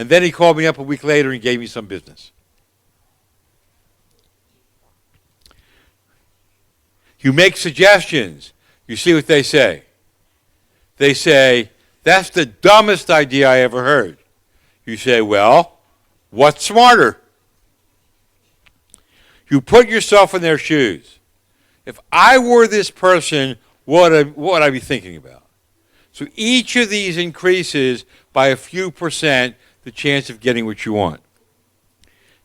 And then he called me up a week later and gave me some business. You make suggestions. You see what they say. They say, that's the dumbest idea I ever heard. You say, well, what's smarter? You put yourself in their shoes. If I were this person, what would I be thinking about? So each of these increases by a few percent the chance of getting what you want.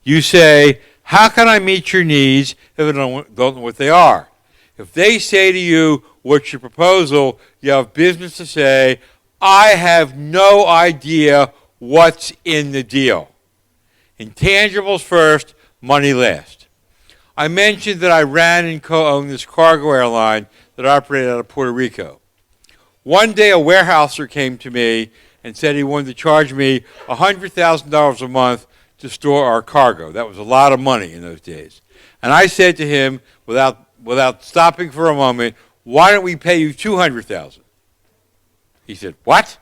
You say, how can I meet your needs if I don't know what they are? If they say to you, what's your proposal, you have business to say, I have no idea what's in the deal. Intangibles first, money last. I mentioned that I ran and co-owned this cargo airline that operated out of Puerto Rico. One day a warehouser came to me and said he wanted to charge me $100,000 a month to store our cargo. That was a lot of money in those days. And I said to him, without stopping for a moment, why don't we pay you $200,000? He said, what?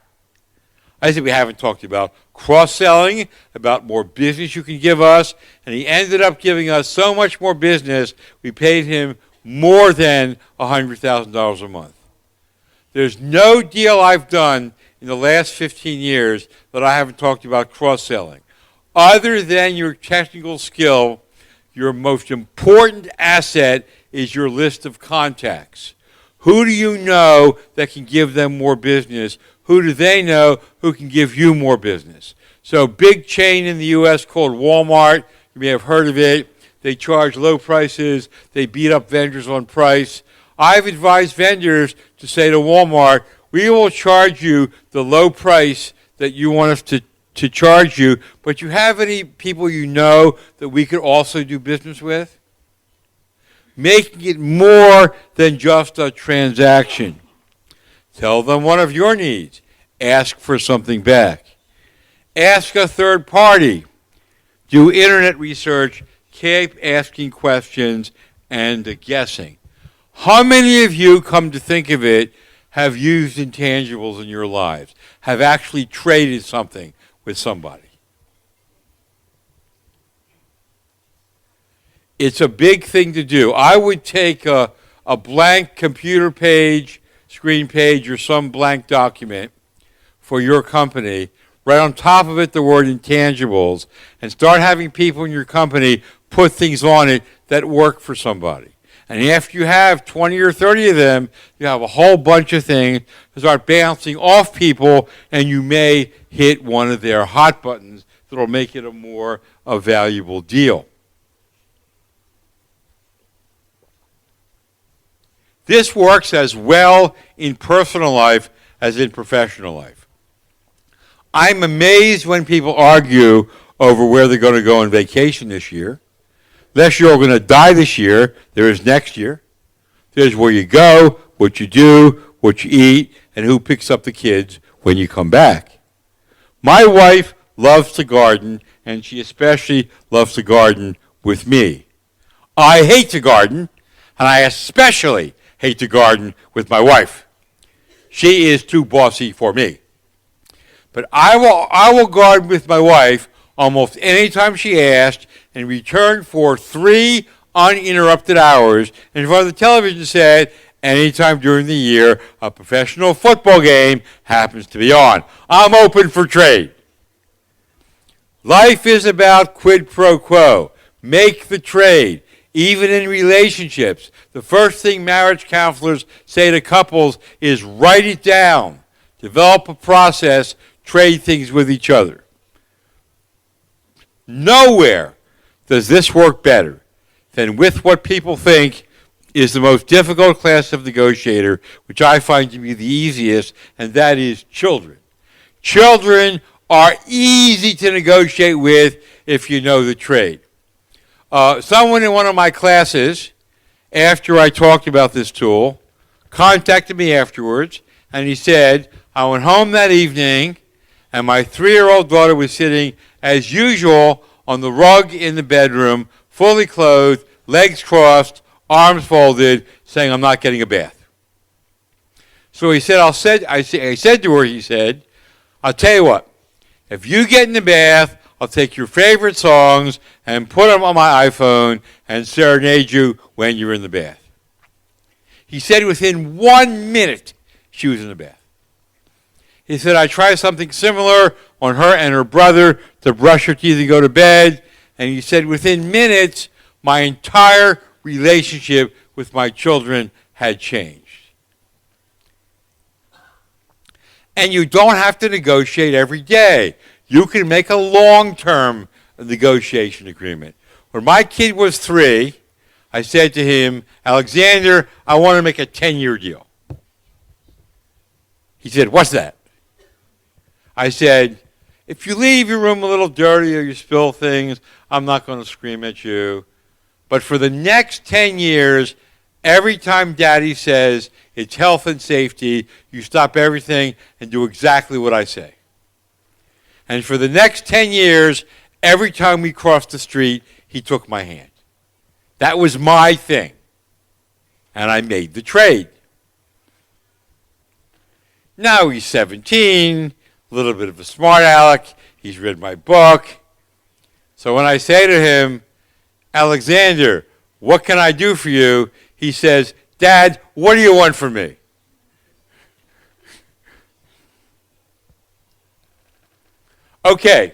I said, we haven't talked about cross-selling, about more business you can give us. And he ended up giving us so much more business, we paid him more than $100,000 a month. There's no deal I've done in the last 15 years that I haven't talked about cross-selling. Other than your technical skill, your most important asset is your list of contacts. Who do you know that can give them more business? Who do they know who can give you more business? So big chain in the U.S. called Walmart, you may have heard of it. They charge low prices. They beat up vendors on price. I've advised vendors to say to Walmart, we will charge you the low price that you want us to charge you, but you have any people you know that we could also do business with? Making it more than just a transaction. Tell them one of your needs. Ask for something back. Ask a third party. Do internet research. Keep asking questions and guessing. How many of you, come to think of it, have used intangibles in your lives? Have actually traded something with somebody? It's a big thing to do. I would take a blank computer page, screen page, or some blank document for your company, write on top of it the word intangibles, and start having people in your company put things on it that work for somebody. And after you have 20 or 30 of them, you have a whole bunch of things that start bouncing off people, and you may hit one of their hot buttons that will make it a more valuable deal. This works as well in personal life as in professional life. I'm amazed when people argue over where they're going to go on vacation this year. Unless you're going to die this year, there is next year. There's where you go, what you do, what you eat, and who picks up the kids when you come back. My wife loves to garden, and she especially loves to garden with me. I hate to garden, and I especially hate to garden with my wife. She is too bossy for me. But I will garden with my wife almost any time she asks in return for 3 uninterrupted hours in front of the television set anytime during the year a professional football game happens to be on. I'm open for trade. Life is about quid pro quo. Make the trade. Even in relationships, the first thing marriage counselors say to couples is write it down. Develop a process. Trade things with each other. Nowhere does this work better than with what people think is the most difficult class of negotiator, which I find to be the easiest, and that is children. Children are easy to negotiate with if you know the trade. Someone in one of my classes, after I talked about this tool, contacted me afterwards, and he said, I went home that evening, and my 3-year-old daughter was sitting, as usual, on the rug in the bedroom, fully clothed, legs crossed, arms folded, saying, I'm not getting a bath. So he said, I said to her, he said, I'll tell you what, If you get in the bath, I'll take your favorite songs and put them on my iPhone and serenade you when you're in the bath. He said within 1 minute, she was in the bath. He said, I tried something similar on her and her brother to brush her teeth and go to bed. And he said, within minutes, my entire relationship with my children had changed. And you don't have to negotiate every day. You can make a long-term negotiation agreement. When my kid was 3, I said to him, Alexander, I want to make a 10-year deal. He said, what's that? I said, if you leave your room a little dirty or you spill things, I'm not going to scream at you. But for the next 10 years, every time Daddy says it's health and safety, you stop everything and do exactly what I say. And for the next 10 years, every time we crossed the street, he took my hand. That was my thing. And I made the trade. Now he's 17, a little bit of a smart aleck. He's read my book. So when I say to him, Alexander, what can I do for you? He says, Dad, what do you want from me? Okay,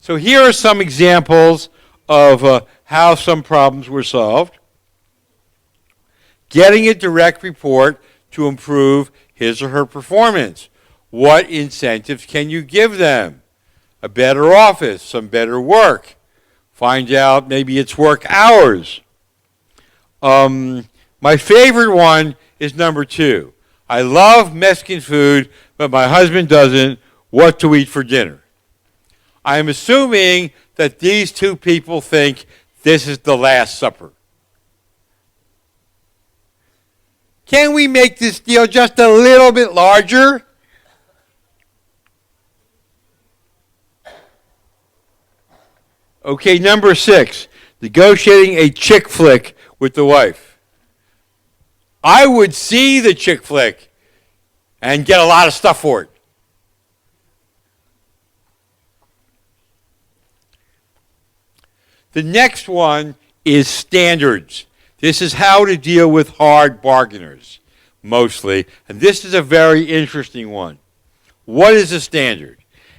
so here are some examples of how some problems were solved. Getting a direct report to improve his or her performance. What incentives can you give them? A better office, some better work. Find out maybe it's work hours. My favorite one is number 2. I love Mexican food, but my husband doesn't. What to eat for dinner? I am assuming that these 2 people think this is the Last Supper. Can we make this deal just a little bit larger? Okay, number 6, negotiating a chick flick with the wife. I would see the chick flick and get a lot of stuff for it. The next one is standards. This is how to deal with hard bargainers, mostly. And this is a very interesting one. What is a standard?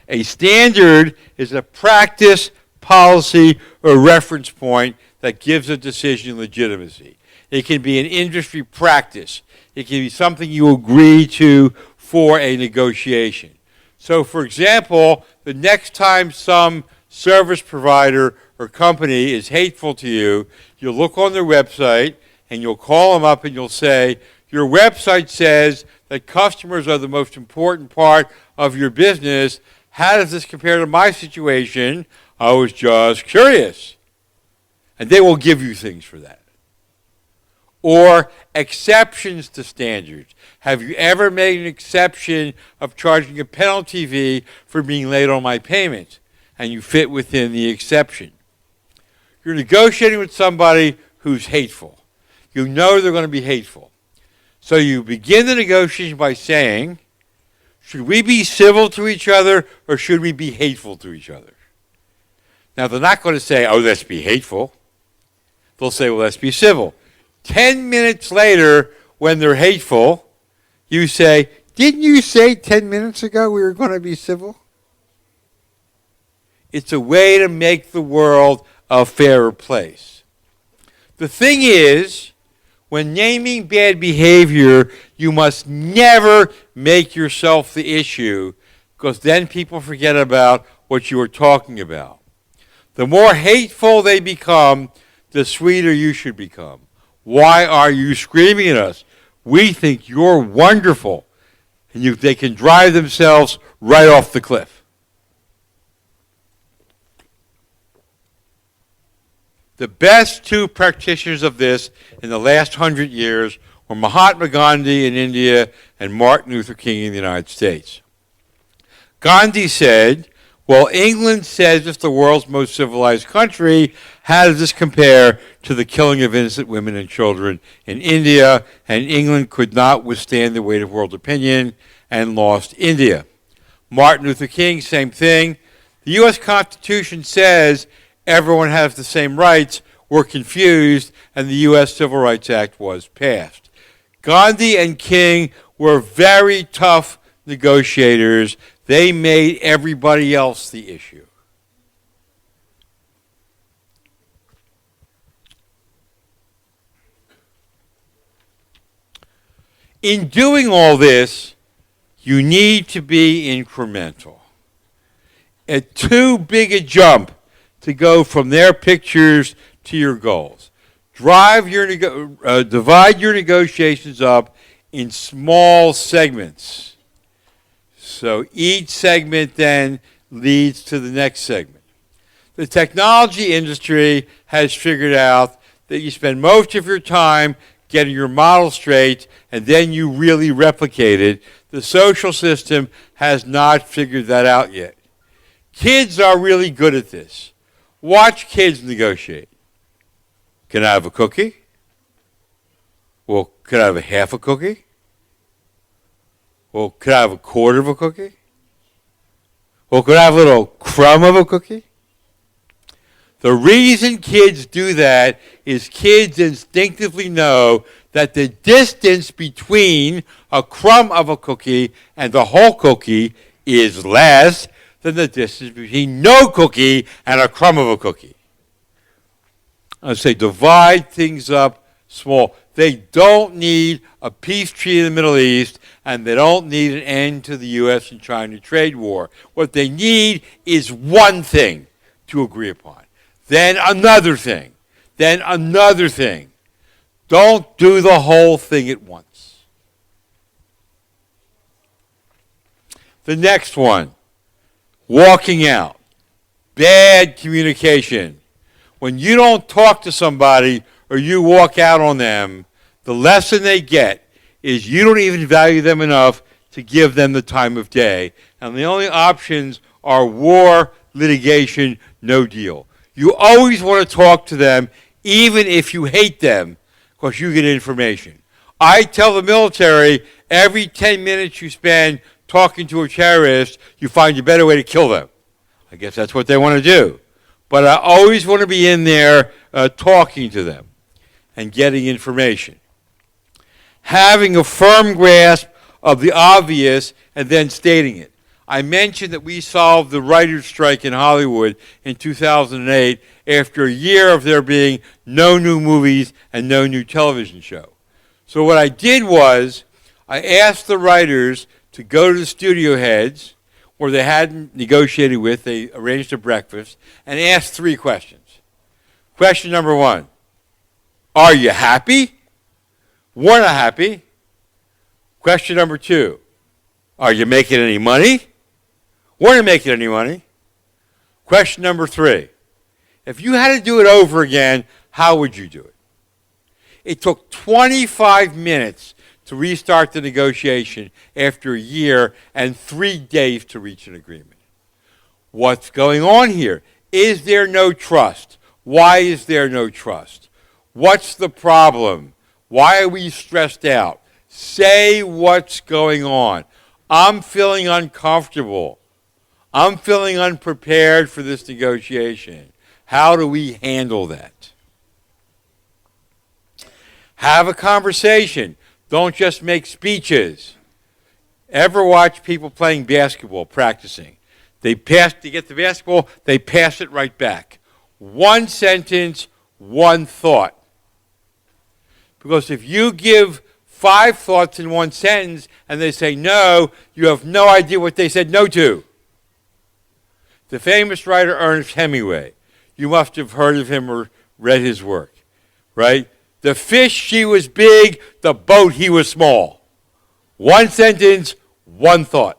A standard is a practice, policy, or reference point that gives a decision legitimacy. It can be an industry practice. It can be something you agree to for a negotiation. So, for example, the next time some service provider or company is hateful to you, you'll look on their website and you'll call them up and you'll say, your website says that customers are the most important part of your business. How does this compare to my situation? I was just curious. And they will give you things for that. Or exceptions to standards. Have you ever made an exception of charging a penalty fee for being late on my payment? And you fit within the exception. You're negotiating with somebody who's hateful. You know they're going to be hateful. So you begin the negotiation by saying, should we be civil to each other or should we be hateful to each other? Now, they're not going to say, oh, let's be hateful. They'll say, well, let's be civil. 10 minutes later, when they're hateful, you say, didn't you say 10 minutes ago we were going to be civil? It's a way to make the world a fairer place. The thing is, when naming bad behavior, you must never make yourself the issue, because then people forget about what you were talking about. The more hateful they become, the sweeter you should become. Why are you screaming at us? We think you're wonderful. And they can drive themselves right off the cliff. The best 2 practitioners of this in the last 100 years were Mahatma Gandhi in India and Martin Luther King in the United States. Gandhi said, well, England says it's the world's most civilized country. How does this compare to the killing of innocent women and children in India? And England could not withstand the weight of world opinion and lost India. Martin Luther King, same thing. The U.S. Constitution says everyone has the same rights. We're confused, and the U.S. Civil Rights Act was passed. Gandhi and King were very tough negotiators. They made everybody else the issue. In doing all this, you need to be incremental. It's too big a jump to go from their pictures to your goals. Divide your negotiations up in small segments. So each segment then leads to the next segment. The technology industry has figured out that you spend most of your time getting your model straight, and then you really replicate it. The social system has not figured that out yet. Kids are really good at this. Watch kids negotiate. Can I have a cookie? Well, could I have a half a cookie? Well, could I have a quarter of a cookie? Well, could I have a little crumb of a cookie? The reason kids do that is kids instinctively know that the distance between a crumb of a cookie and the whole cookie is less than the distance between no cookie and a crumb of a cookie. I say divide things up small. They don't need a peace treaty in the Middle East, and they don't need an end to the U.S. and China trade war. What they need is one thing to agree upon. Then another thing. Then another thing. Don't do the whole thing at once. The next one, walking out. Bad communication. When you don't talk to somebody or you walk out on them, the lesson they get is you don't even value them enough to give them the time of day. And the only options are war, litigation, no deal. You always want to talk to them, even if you hate them, because you get information. I tell the military, every 10 minutes you spend talking to a terrorist, you find a better way to kill them. I guess that's what they want to do. But I always want to be in there talking to them and getting information. Having a firm grasp of the obvious and then stating it. I mentioned that we solved the writer's strike in Hollywood in 2008 after a year of there being no new movies and no new television show. So what I did was I asked the writers to go to the studio heads where they hadn't negotiated with, they arranged a breakfast, and asked 3 questions. Question number 1, are you happy? We're not happy. Question number 2, are you making any money? We're not making any money. Question number 3, if you had to do it over again, how would you do it? It took 25 minutes to restart the negotiation after a year and 3 days to reach an agreement. What's going on here? Is there no trust? Why is there no trust? What's the problem? Why are we stressed out? Say what's going on. I'm feeling uncomfortable. I'm feeling unprepared for this negotiation. How do we handle that? Have a conversation. Don't just make speeches. Ever watch people playing basketball, practicing? They get the basketball, they pass it right back. One sentence, one thought. Because if you give 5 thoughts in one sentence and they say no, you have no idea what they said no to. The famous writer Ernest Hemingway, you must have heard of him or read his work, right? The fish, she was big, the boat, he was small. One sentence, one thought.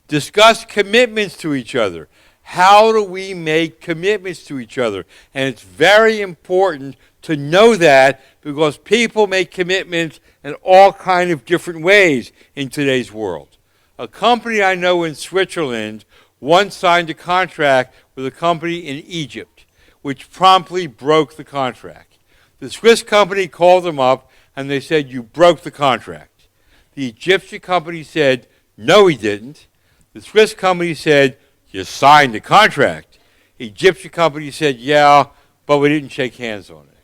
Discuss commitments to each other. How do we make commitments to each other? And it's very important to know that because people make commitments in all kinds of different ways in today's world. A company I know in Switzerland once signed a contract with a company in Egypt, which promptly broke the contract. The Swiss company called them up and they said, you broke the contract. The Egyptian company said, no, he didn't. The Swiss company said, you signed the contract. Egyptian company said, yeah, but we didn't shake hands on it.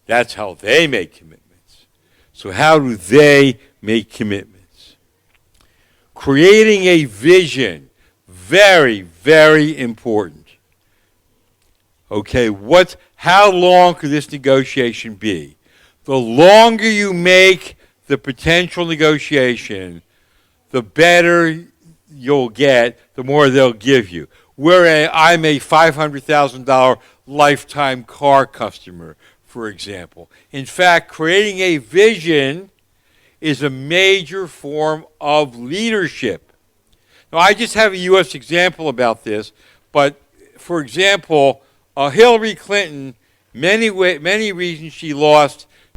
That's how they make commitments. So how do they make commitments? Creating a vision, very, very important. Okay, how long could this negotiation be? The longer you make the potential negotiation, the better you'll get, the more they'll give you. I'm a $500,000 lifetime car customer, for example. In fact, creating a vision is a major form of leadership. Now, I just have a U.S. example about this, but for example, Hillary Clinton, many reasons she lost